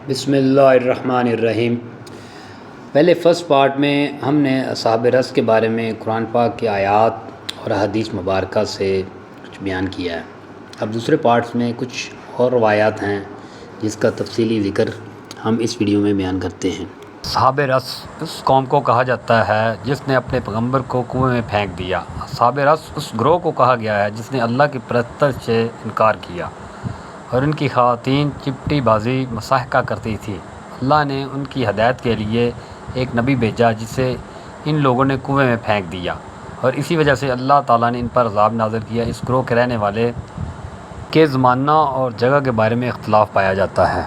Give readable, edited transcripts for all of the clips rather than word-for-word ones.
بسم اللہ الرحمن الرحیم۔ پہلے فرسٹ پارٹ میں ہم نے اصحاب رس کے بارے میں قرآن پاک کی آیات اور حدیث مبارکہ سے کچھ بیان کیا ہے۔ اب دوسرے پارٹس میں کچھ اور روایات ہیں جس کا تفصیلی ذکر ہم اس ویڈیو میں بیان کرتے ہیں۔ اصحاب رس اس قوم کو کہا جاتا ہے جس نے اپنے پیغمبر کو کنویں میں پھینک دیا۔ اصحاب رس اس گروہ کو کہا گیا ہے جس نے اللہ کی پرستش سے انکار کیا اور ان کی خواتین چپٹی بازی مضاحکہ کرتی تھی۔ اللہ نے ان کی ہدایت کے لیے ایک نبی بھیجا جسے ان لوگوں نے کنویں میں پھینک دیا، اور اسی وجہ سے اللہ تعالیٰ نے ان پر عذاب نازل کیا۔ اس گروہ کے رہنے والے کے زمانہ اور جگہ کے بارے میں اختلاف پایا جاتا ہے۔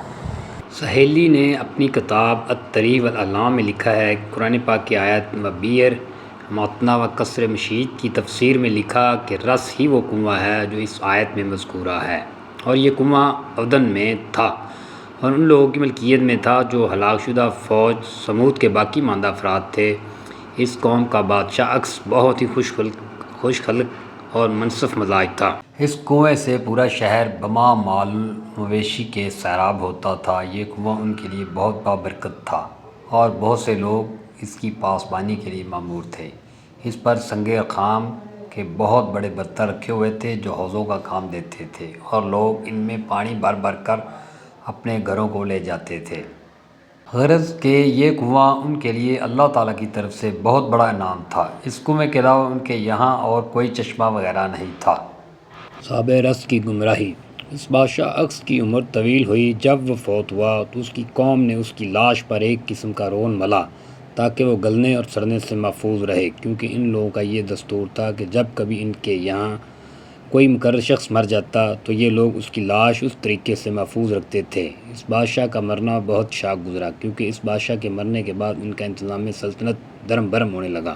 سہیلی نے اپنی کتاب التریح والاعلام میں لکھا ہے کہ قرآن پاک کی آیت وبیر متنا و قصر مشید کی تفسیر میں لکھا کہ رس ہی وہ کنواں ہے جو اس آیت میں مذکورہ ہے، اور یہ کنواں عدن میں تھا اور ان لوگوں کی ملکیت میں تھا جو ہلاک شدہ فوج سمود کے باقی ماندہ افراد تھے۔ اس قوم کا بادشاہ اکس بہت ہی خوش خلق اور منصف مزاج تھا۔ اس کنویں سے پورا شہر بما مال مویشی کے سیراب ہوتا تھا۔ یہ کنواں ان کے لیے بہت بابرکت تھا اور بہت سے لوگ اس کی پاسبانی کے لیے مامور تھے۔ اس پر سنگ خام کے بہت بڑے برتن رکھے ہوئے تھے جو حوضوں کا کام دیتے تھے، اور لوگ ان میں پانی بھر بھر کر اپنے گھروں کو لے جاتے تھے۔ غرض کہ یہ کنواں ان کے لیے اللہ تعالیٰ کی طرف سے بہت بڑا انعام تھا۔ اس کنویں کے علاوہ ان کے یہاں اور کوئی چشمہ وغیرہ نہیں تھا۔ اصحاب رس کی گمراہی۔ اس بادشاہ اکس کی عمر طویل ہوئی۔ جب وہ فوت ہوا تو اس کی قوم نے اس کی لاش پر ایک قسم کا رون ملا تاکہ وہ گلنے اور سڑنے سے محفوظ رہے، کیونکہ ان لوگوں کا یہ دستور تھا کہ جب کبھی ان کے یہاں کوئی مقرر شخص مر جاتا تو یہ لوگ اس کی لاش اس طریقے سے محفوظ رکھتے تھے۔ اس بادشاہ کا مرنا بہت شاک گزرا، کیونکہ اس بادشاہ کے مرنے کے بعد ان کا انتظام سلطنت درم برم ہونے لگا۔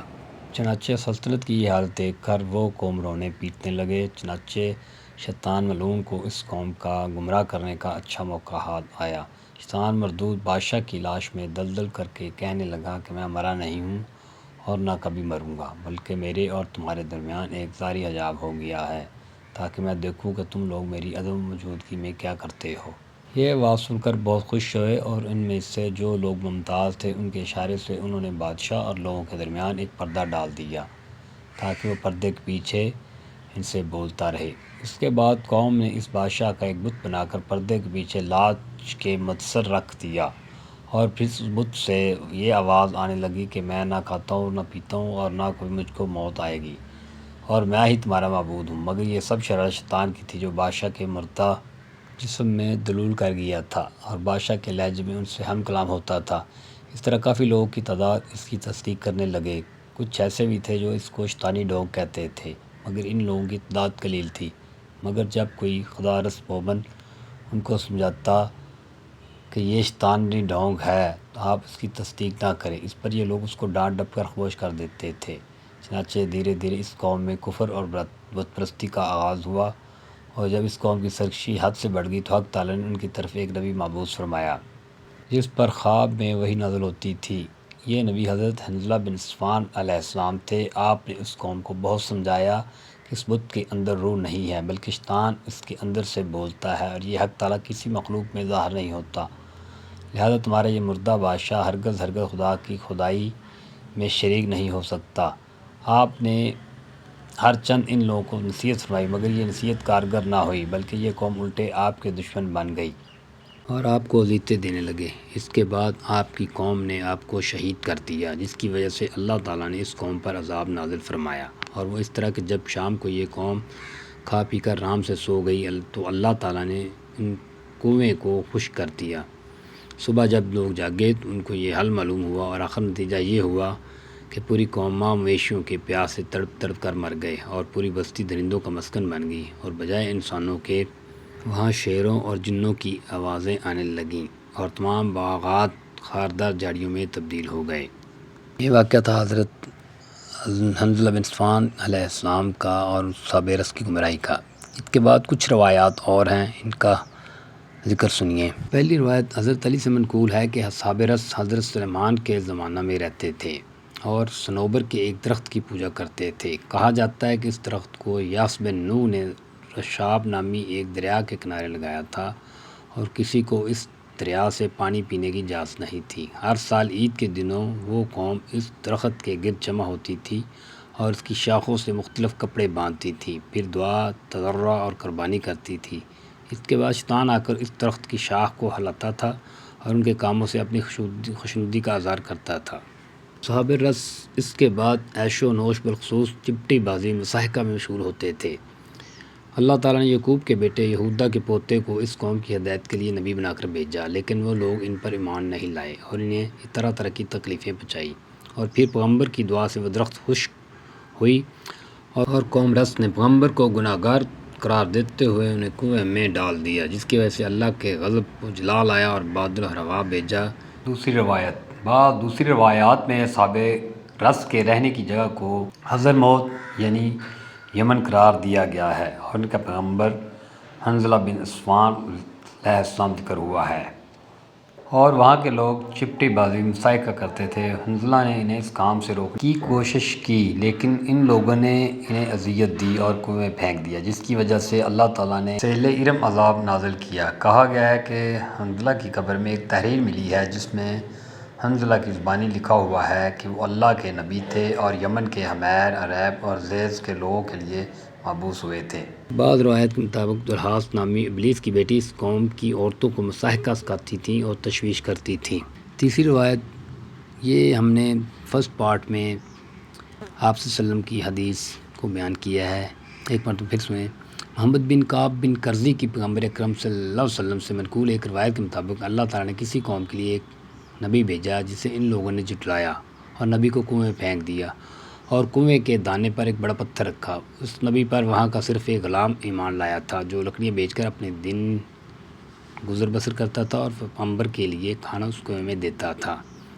چنانچہ سلطنت کی یہ حالت دیکھ کر وہ قوم رونے پیٹنے لگے۔ چنانچہ شیطان ملعون کو اس قوم کا گمراہ کرنے کا اچھا موقع ہاتھ آیا۔ شیطان مردود بادشاہ کی لاش میں دلدل کر کے کہنے لگا کہ میں مرا نہیں ہوں اور نہ کبھی مروں گا، بلکہ میرے اور تمہارے درمیان ایک ظاہری حجاب ہو گیا ہے تاکہ میں دیکھوں کہ تم لوگ میری عدم موجودگی میں کیا کرتے ہو۔ یہ آواز سن کر بہت خوش ہوئے، اور ان میں سے جو لوگ ممتاز تھے ان کے اشارے سے انہوں نے بادشاہ اور لوگوں کے درمیان ایک پردہ ڈال دیا تاکہ وہ پردے کے پیچھے ان سے بولتا رہے۔ اس کے بعد قوم نے اس بادشاہ کا ایک بت بنا کر پردے کے پیچھے لاج کے متصر رکھ دیا، اور پھر اس بت سے یہ آواز آنے لگی کہ میں نہ کھاتا ہوں نہ پیتا ہوں اور نہ کوئی مجھ کو موت آئے گی، اور میں ہی تمہارا معبود ہوں۔ مگر یہ سب شرارت شیطان کی تھی جو بادشاہ کے مردہ جسم میں دلول کر گیا تھا اور بادشاہ کے لہجے میں ان سے ہم کلام ہوتا تھا۔ اس طرح کافی لوگوں کی تعداد اس کی تصدیق کرنے لگے۔ کچھ ایسے بھی تھے جو اس کو شیطانی ڈھونگ کہتے تھے، مگر ان لوگوں کی تعداد قلیل تھی۔ مگر جب کوئی خدا رس مومن ان کو سمجھاتا کہ یہ شیطانی ڈھونگ ہے تو آپ اس کی تصدیق نہ کریں، اس پر یہ لوگ اس کو ڈانٹ ڈپٹ کر خاموش کر دیتے تھے۔ چنانچہ دھیرے دھیرے اس قوم میں کفر اور بت پرستی کا آغاز ہوا، اور جب اس قوم کی سرکشی حد سے بڑھ گئی تو حق تعالیٰ نے ان کی طرف ایک نبی مبعوث فرمایا جس پر خواب میں وحی نازل ہوتی تھی۔ یہ نبی حضرت حنظلہ بن صفوان علیہ السلام تھے۔ آپ نے اس قوم کو بہت سمجھایا کہ اس بت کے اندر روح نہیں ہے بلکہ شیطان اس کے اندر سے بولتا ہے، اور یہ حق تعالیٰ کسی مخلوق میں ظاہر نہیں ہوتا، لہذا تمہارا یہ مردہ بادشاہ ہرگز خدا کی خدائی میں شریک نہیں ہو سکتا۔ آپ نے ہر چند ان لوگوں کو نصیحت فرمائی، مگر یہ نصیحت کارگر نہ ہوئی، بلکہ یہ قوم الٹے آپ کے دشمن بن گئی اور آپ کو اذیتیں دینے لگے۔ اس کے بعد آپ کی قوم نے آپ کو شہید کر دیا، جس کی وجہ سے اللہ تعالیٰ نے اس قوم پر عذاب نازل فرمایا۔ اور وہ اس طرح کہ جب شام کو یہ قوم کھا پی کر آرام سے سو گئی تو اللہ تعالیٰ نے ان کنویں کو خشک کر دیا۔ صبح جب لوگ جاگے تو ان کو یہ حل معلوم ہوا، اور آخر نتیجہ یہ ہوا کہ پوری قوم ماں مویشیوں کے پیاس سے تڑپ تڑپ کر مر گئے، اور پوری بستی درندوں کا مسکن بن گئی، اور بجائے انسانوں کے وہاں شیروں اور جنوں کی آوازیں آنے لگیں، اور تمام باغات خاردار جھاڑیوں میں تبدیل ہو گئے۔ یہ واقعہ تھا حضرت حنظلہ بن صفوان علیہ السلام کا اور اصحاب رس کی گمراہی کا۔ اس کے بعد کچھ روایات اور ہیں، ان کا ذکر سنیے۔ پہلی روایت حضرت علی سے منقول ہے کہ اصحاب رس حضرت سلیمان کے زمانہ میں رہتے تھے اور صنوبر کے ایک درخت کی پوجا کرتے تھے۔ کہا جاتا ہے کہ اس درخت کو یاس بن نوح نے رشاب نامی ایک دریا کے کنارے لگایا تھا، اور کسی کو اس دریا سے پانی پینے کی اجازت نہیں تھی۔ ہر سال عید کے دنوں وہ قوم اس درخت کے گرد جمع ہوتی تھی اور اس کی شاخوں سے مختلف کپڑے باندھتی تھی، پھر دعا، تضرع اور قربانی کرتی تھی۔ اس کے بعد شیطان آ کر اس درخت کی شاخ کو ہلاتا تھا اور ان کے کاموں سے اپنی خوشنودی کا اظہار کرتا تھا۔ اصحاب رس اس کے بعد عیش و نوش بالخصوص چپٹی بازی مضحکہ میں مشہور ہوتے تھے۔ اللہ تعالیٰ نے یعقوب کے بیٹے یہودا کے پوتے کو اس قوم کی ہدایت کے لیے نبی بنا کر بھیجا، لیکن وہ لوگ ان پر ایمان نہیں لائے اور انہیں طرح طرح کی تکلیفیں پہنچائیں، اور پھر پیغمبر کی دعا سے وہ درخت خشک ہوئی اور قوم رس نے پیغمبر کو گناہ گار قرار دیتے ہوئے انہیں کنویں میں ڈال دیا، جس کی وجہ سے اللہ کے غضب کو جلال آیا اور بادل و ہوا بھیجا۔ دوسری روایات میں اصحاب رس کے رہنے کی جگہ کو حضرموت یعنی یمن قرار دیا گیا ہے اور ان کا پیغمبر حنظلہ بن صفوان علیہ السلام ذکر ہوا ہے، اور وہاں کے لوگ چپٹی بازی مضحکہ کرتے تھے۔ حنظلہ نے انہیں اس کام سے روکنے کی کوشش کی، لیکن ان لوگوں نے انہیں اذیت دی اور کنویں میں پھینک دیا، جس کی وجہ سے اللہ تعالیٰ نے سیل ارم عذاب نازل کیا۔ کہا گیا ہے کہ حنظلہ کی قبر میں ایک تحریر ملی ہے جس میں حنظلہ کی زبانی لکھا ہوا ہے کہ وہ اللہ کے نبی تھے اور یمن کے حمیر، عریب اور زیز کے لوگوں کے لیے مبعوث ہوئے تھے۔ بعض روایت کے مطابق دلحاس نامی ابلیس کی بیٹی اس قوم کی عورتوں کو مضحکہ سکھاتی تھیں اور تشویش کرتی تھیں۔ تیسری روایت یہ ہم نے فرسٹ پارٹ میں آپ صلی اللہ علیہ وسلم کی حدیث کو بیان کیا ہے، ایک مرتبہ پھر سنیں۔ محمد بن کعب بن کرزی کی پیغمبر اکرم صلی اللہ علیہ وسلم سے منقول ایک روایت کے مطابق اللہ تعالیٰ نے کسی قوم کے لیے ایک نبی بھیجا جسے ان لوگوں نے جھٹلایا اور نبی کو کنویں میں پھینک دیا اور کنویں کے دانے پر ایک بڑا پتھر رکھا۔ اس نبی پر وہاں کا صرف ایک غلام ایمان لایا تھا جو لکڑیاں بیچ کر اپنے دن گزر بسر کرتا تھا اور پیغمبر کے لیے کھانا اس کنویں میں دیتا تھا۔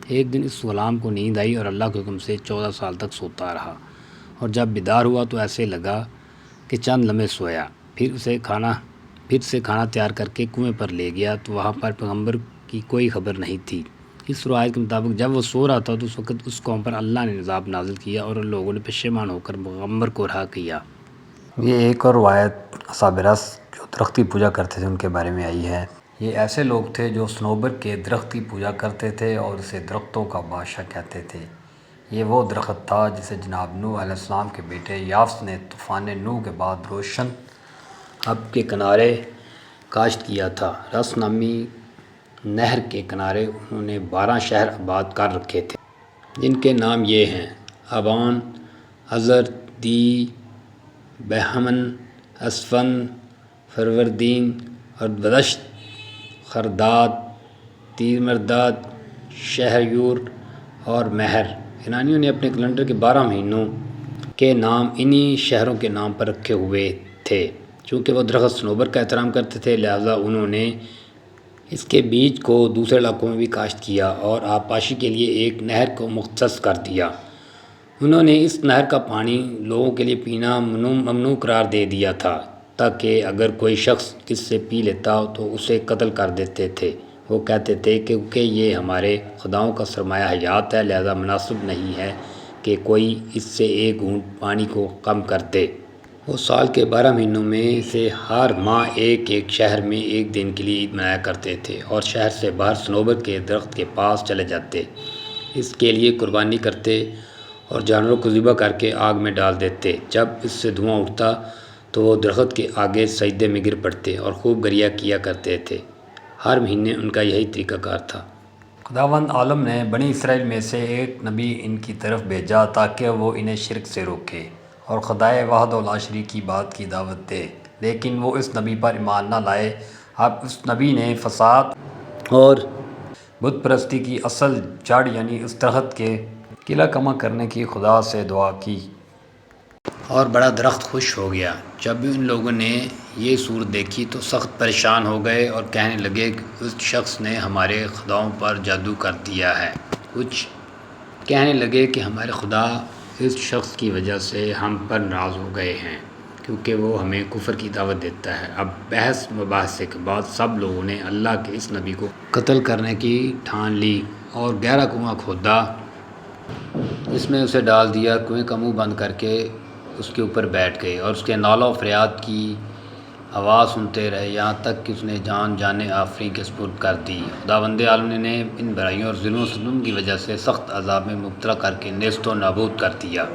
ایک دن اس غلام کو نیند آئی اور اللہ کے حکم سے 14 سال تک سوتا رہا، اور جب بیدار ہوا تو ایسے لگا کہ چند لمحے سویا، پھر سے کھانا تیار کر کے کنویں پر لے گیا تو وہاں پر پیغمبر کی کوئی خبر نہیں تھی۔ اس روایت کے مطابق جب وہ سو رہا تھا تو اس وقت اس قوم پر اللہ نے عذاب نازل کیا اور ان لوگوں نے پشیمان ہو کر پیغمبر کو رہا کیا۔ یہ ایک اور روایت اصحاب رس جو درخت کی پوجا کرتے تھے ان کے بارے میں آئی ہے۔ یہ ایسے لوگ تھے جو صنوبر کے درخت کی پوجا کرتے تھے اور اسے درختوں کا بادشاہ کہتے تھے۔ یہ وہ درخت تھا جسے جناب نوح علیہ السلام کے بیٹے یافس نے طوفان نوح کے بعد روشن اب کے کنارے کاشت کیا تھا۔ رس نامی نہر کے کنارے انہوں نے 12 شہر آباد کر رکھے تھے، جن کے نام یہ ہیں: ابان، ازر، دی، بہمن، اسفن، فروردین اور بدشت، خرداد، تیرمرداد، شہریور اور مہر۔ یونانیوں نے اپنے کیلنڈر کے 12 مہینوں کے نام انہی شہروں کے نام پر رکھے ہوئے تھے۔ چونکہ وہ درخت صنوبر کا احترام کرتے تھے لہٰذا انہوں نے اس کے بیج کو دوسرے علاقوں میں بھی کاشت کیا اور آبپاشی کے لیے ایک نہر کو مختص کر دیا۔ انہوں نے اس نہر کا پانی لوگوں کے لیے پینا ممنوع قرار دے دیا تھا تاکہ اگر کوئی شخص اس سے پی لیتا تو اسے قتل کر دیتے تھے۔ وہ کہتے تھے کہ کیونکہ یہ ہمارے خداؤں کا سرمایہ حیات ہے لہذا مناسب نہیں ہے کہ کوئی اس سے ایک گھونٹ پانی کو کم کر دے۔ وہ سال کے 12 مہینوں میں سے ہر ماہ ایک شہر میں ایک دن کے لیے عید منایا کرتے تھے اور شہر سے باہر صنوبر کے درخت کے پاس چلے جاتے، اس کے لیے قربانی کرتے اور جانوروں کو ذبح کر کے آگ میں ڈال دیتے۔ جب اس سے دھواں اٹھتا تو وہ درخت کے آگے سجدے میں گر پڑتے اور خوب گریہ کیا کرتے تھے۔ ہر مہینے ان کا یہی طریقہ کار تھا۔ خداوند عالم نے بنی اسرائیل میں سے ایک نبی ان کی طرف بھیجا تاکہ وہ انہیں شرک سے روکے اور خدائے وحدہ لا شریک کی بات کی دعوت دے، لیکن وہ اس نبی پر ایمان نہ لائے۔ اب اس نبی نے فساد اور بت پرستی کی اصل جڑ یعنی اس درخت کے قلع کما کرنے کی خدا سے دعا کی اور بڑا درخت خوش ہو گیا۔ جب بھی ان لوگوں نے یہ صورت دیکھی تو سخت پریشان ہو گئے اور کہنے لگے کہ اس شخص نے ہمارے خداؤں پر جادو کر دیا ہے۔ کچھ کہنے لگے کہ ہمارے خدا اس شخص کی وجہ سے ہم پر ناراض ہو گئے ہیں کیونکہ وہ ہمیں کفر کی دعوت دیتا ہے۔ اب بحث مباحثے کے بعد سب لوگوں نے اللہ کے اس نبی کو قتل کرنے کی ٹھان لی اور گہرا کنواں کھودا، اس میں اسے ڈال دیا، کنویں کا منہ بند کر کے اس کے اوپر بیٹھ گئے اور اس کے نالہ و فریاد کی آواز سنتے رہے یہاں تک کہ اس نے جان جانے آفرین کے سپرد کر دی۔ خداوند عالم نے ان برائیوں اور ظلم و ستم کی وجہ سے سخت عذاب میں مبتلا کر کے نیست و نابود کر دیا۔